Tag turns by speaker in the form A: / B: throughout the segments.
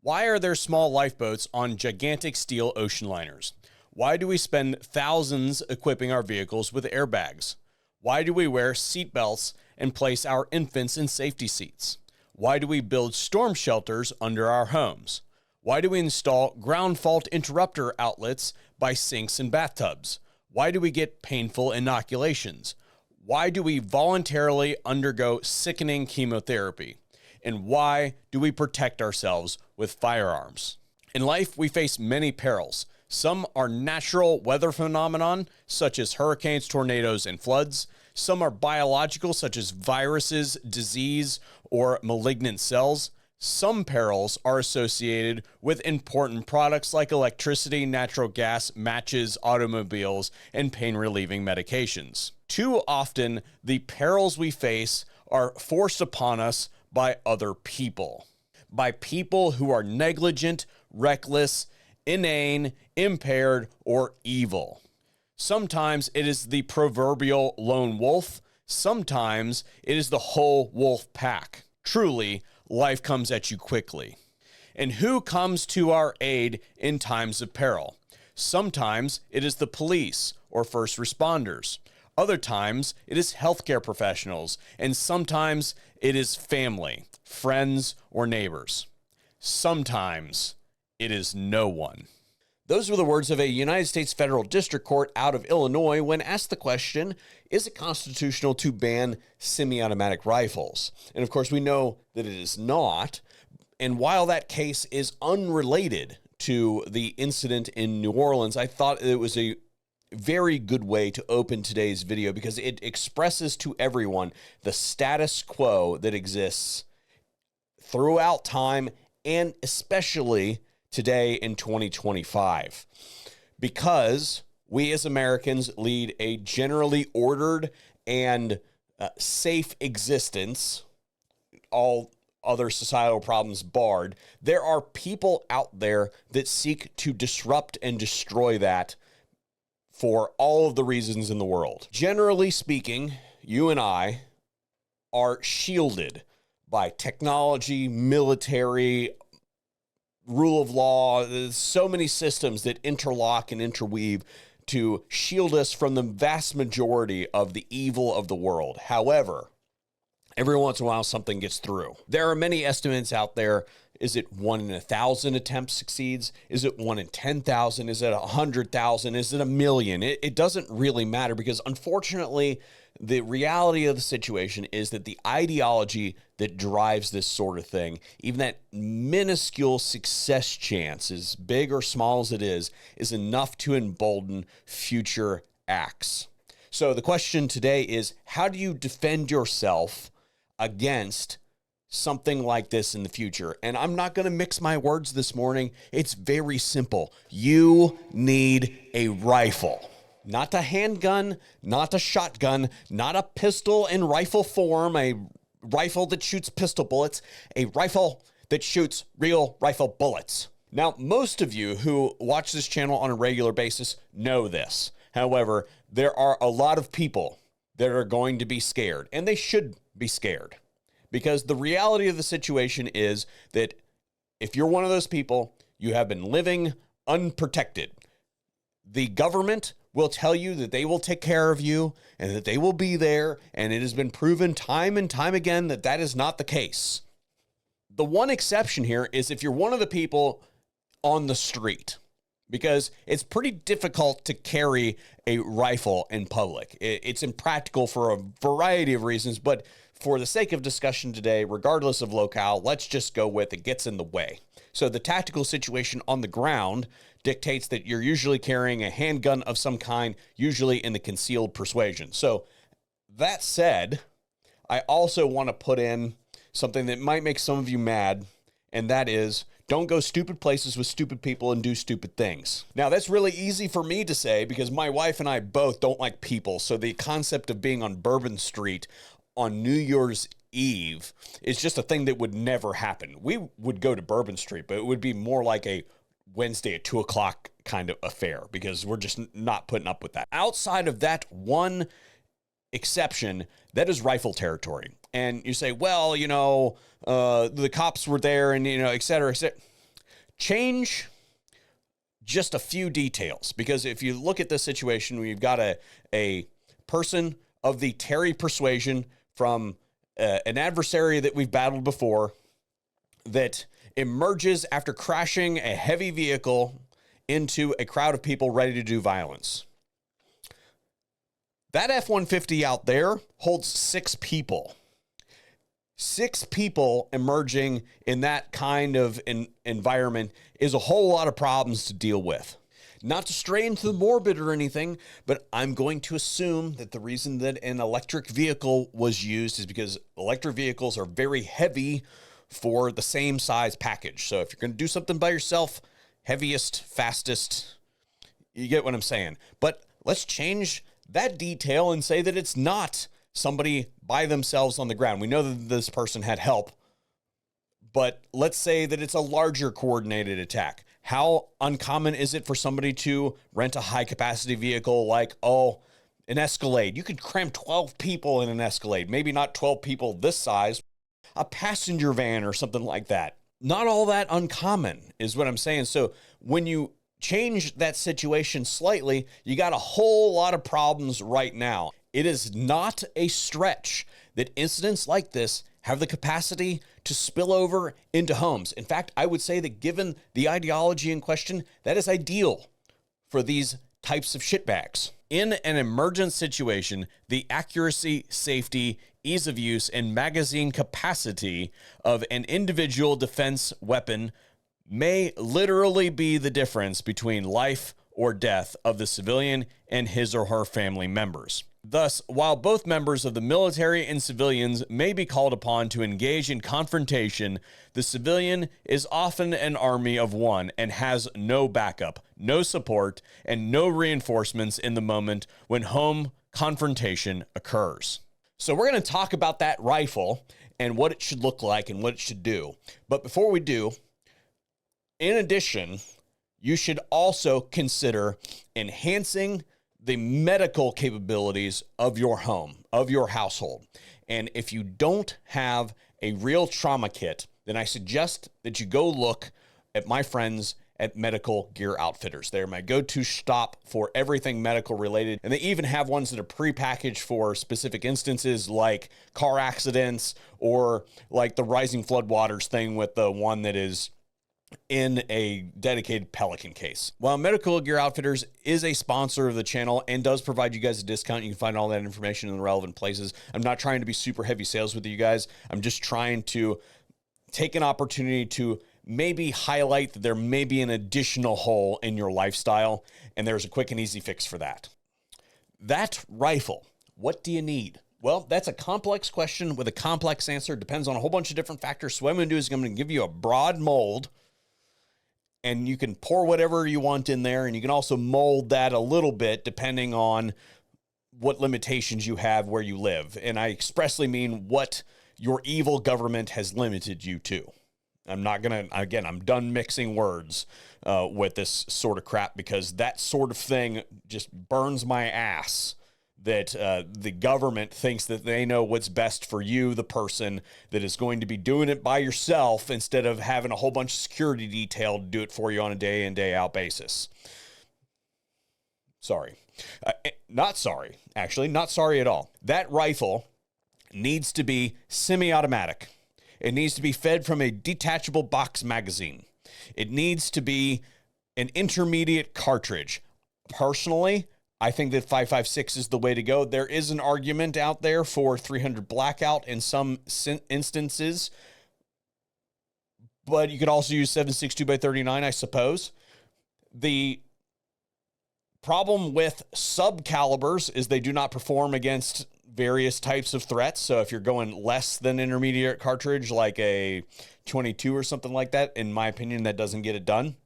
A: Why are there small lifeboats on gigantic steel ocean liners? Why do we spend thousands equipping our vehicles with airbags? Why do we wear seatbelts and place our infants in safety seats? Why do we build storm shelters under our homes? Why do we install ground fault interrupter outlets by sinks and bathtubs? Why do we get painful inoculations? Why do we voluntarily undergo sickening chemotherapy? And why do we protect ourselves with firearms? In life, we face many perils. Some are natural weather phenomenon, such as hurricanes, tornadoes, and floods. Some are biological, such as viruses, disease, or malignant cells. Some perils are associated with important products like electricity, natural gas, matches, automobiles, and pain-relieving medications. Too often, the perils we face are forced upon us by other people, by people who are negligent, reckless, inane, impaired, or evil. Sometimes it is the proverbial lone wolf. Sometimes it is the whole wolf pack. Truly, life comes at you quickly. And who comes to our aid in times of peril? Sometimes it is the police or first responders. Other times it is healthcare professionals, and sometimes it is family, friends, or neighbors. Sometimes it is no one. Those were the words of a United States federal district court out of Illinois when asked the question, is it constitutional to ban semi-automatic rifles? And of course, we know that it is not. And while that case is unrelated to the incident in New Orleans, I thought it was a very good way to open today's video because it expresses to everyone the status quo that exists throughout time and especially today in 2025. Because we as Americans lead a generally ordered and safe existence, all other societal problems barred, there are people out there that seek to disrupt and destroy that for all of the reasons in the world. Generally speaking, you and I are shielded by technology, military, rule of law. There's so many systems that interlock and interweave to shield us from the vast majority of the evil of the world. However, every once in a while, something gets through. There are many estimates out there. Is it 1 in 1,000 attempts succeeds? Is it 1 in 10,000? Is it 100,000? Is it a million? It doesn't really matter because unfortunately, the reality of the situation is that the ideology that drives this sort of thing, even that minuscule success chance, as big or small as it is enough to embolden future acts. So the question today is, how do you defend yourself against something like this in the future? And I'm not going to mix my words this morning. It's very simple. You need a rifle. Not a handgun, not a shotgun, not a pistol in rifle form, a rifle that shoots pistol bullets, a rifle that shoots real rifle bullets. Now, most of you who watch this channel on a regular basis know this. However, there are a lot of people that are going to be scared, and they should be scared. Because the reality of the situation is that if you're one of those people, you have been living unprotected. The government will tell you that they will take care of you and that they will be there, and it has been proven time and time again that that is not the case. The one exception here is if you're one of the people on the street, because it's pretty difficult to carry a rifle in public. It's impractical for a variety of reasons, but for the sake of discussion today, regardless of locale, let's just go with it gets in the way. So the tactical situation on the ground dictates that you're usually carrying a handgun of some kind, usually in the concealed persuasion. So that said, I also want to put in something that might make some of you mad, and that is don't go stupid places with stupid people and do stupid things. Now, that's really easy for me to say because my wife and I both don't like people. So the concept of being on Bourbon Street on New Year's Eve is just a thing that would never happen. We would go to Bourbon Street, but it would be more like a Wednesday at 2 o'clock kind of affair because we're just not putting up with that. Outside of that one exception, that is rifle territory. And you say, well, the cops were there and, et cetera, et cetera. change just a few details, because if you look at this situation, we've got a person of the Terry persuasion from an adversary that we've battled before that emerges after crashing a heavy vehicle into a crowd of people ready to do violence. That F-150 out there holds 6 people. 6 people emerging in that kind of environment is a whole lot of problems to deal with. Not to stray into the morbid or anything, but I'm going to assume that the reason that an electric vehicle was used is because electric vehicles are very heavy for the same size package. So if you're going to do something by yourself, heaviest, fastest, you get what I'm saying. But let's change that detail and say that it's not somebody by themselves on the ground. We know that this person had help, but let's say that it's a larger coordinated attack. How uncommon is it for somebody to rent a high capacity vehicle like, an Escalade? You could cram 12 people in an Escalade, maybe not 12 people this size, a passenger van or something like that. Not all that uncommon is what I'm saying. So when you change that situation slightly, you got a whole lot of problems right now. It is not a stretch that incidents like this have the capacity to spill over into homes. In fact, I would say that given the ideology in question, that is ideal for these types of shitbags. In an emergent situation, the accuracy, safety, ease of use, and magazine capacity of an individual defense weapon may literally be the difference between life or death of the civilian and his or her family members. Thus, while both members of the military and civilians may be called upon to engage in confrontation, the civilian is often an army of one and has no backup, no support, and no reinforcements in the moment when home confrontation occurs. So we're going to talk about that rifle and what it should look like and what it should do. But before we do, in addition, you should also consider enhancing the medical capabilities of your home, of your household. And if you don't have a real trauma kit, then I suggest that you go look at my friends at Medical Gear Outfitters. They're my go-to stop for everything medical related. And they even have ones that are pre-packaged for specific instances like car accidents or like the rising floodwaters thing with the one that is in a dedicated Pelican case. While Medical Gear Outfitters is a sponsor of the channel and does provide you guys a discount, you can find all that information in the relevant places. I'm not trying to be super heavy sales with you guys. I'm just trying to take an opportunity to maybe highlight that there may be an additional hole in your lifestyle, and there's a quick and easy fix for that. That rifle, what do you need? Well, that's a complex question with a complex answer. It depends on a whole bunch of different factors. So what I'm going to do is I'm going to give you a broad mold, and you can pour whatever you want in there, and you can also mold that a little bit depending on what limitations you have where you live. And I expressly mean what your evil government has limited you to. I'm not going to, again, I'm done mixing words with this sort of crap, because that sort of thing just burns my ass. That the government thinks that they know what's best for you, the person that is going to be doing it by yourself, instead of having a whole bunch of security detail to do it for you on a day in, day out basis. Sorry. Not sorry, actually. Not sorry at all. That rifle needs to be semi-automatic. It needs to be fed from a detachable box magazine. It needs to be an intermediate cartridge. Personally, I think that 5.56 is the way to go. There is an argument out there for 300 blackout in some instances, but you could also use 7.62x39, I suppose. The problem with sub-calibers is they do not perform against various types of threats. So if you're going less than intermediate cartridge, like a 22 or something like that, in my opinion, that doesn't get it done.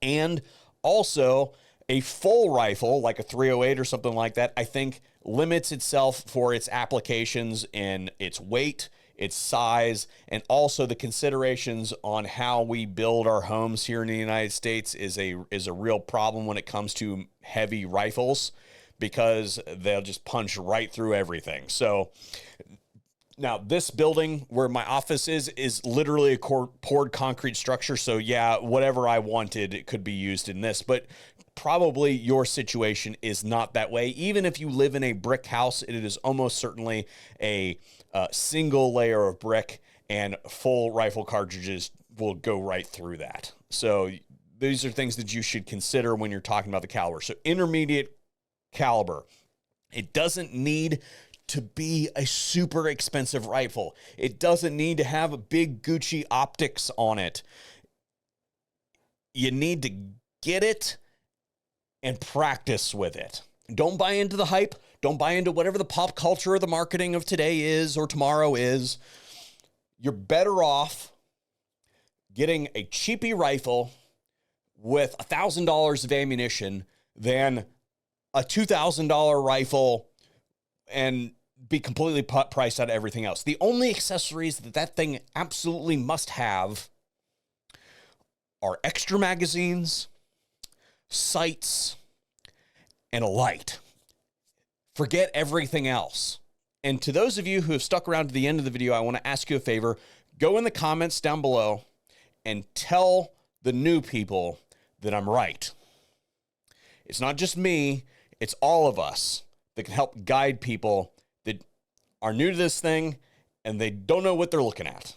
A: And also, a full rifle, like a 308 or something like that, I think limits itself for its applications in its weight, its size, and also the considerations on how we build our homes here in the United States is a real problem when it comes to heavy rifles, because they'll just punch right through everything. So Now, this building where my office is literally a poured concrete structure. So yeah, whatever I wanted, it could be used in this, but probably your situation is not that way. Even if you live in a brick house, it is almost certainly a single layer of brick, and full rifle cartridges will go right through that. So these are things that you should consider when you're talking about the caliber. So intermediate caliber, it doesn't need to be a super expensive rifle. It doesn't need to have a big Gucci optics on it. You need to get it and practice with it. Don't buy into the hype. Don't buy into whatever the pop culture or the marketing of today is or tomorrow is. You're better off getting a cheapy rifle with $1,000 of ammunition than a $2,000 rifle and be completely priced out of everything else. The only accessories that thing absolutely must have are extra magazines, sights, and a light. Forget everything else. And to those of you who have stuck around to the end of the video, I want to ask you a favor. Go in the comments down below and tell the new people that I'm right. It's not just me, it's all of us that can help guide people that are new to this thing and they don't know what they're looking at.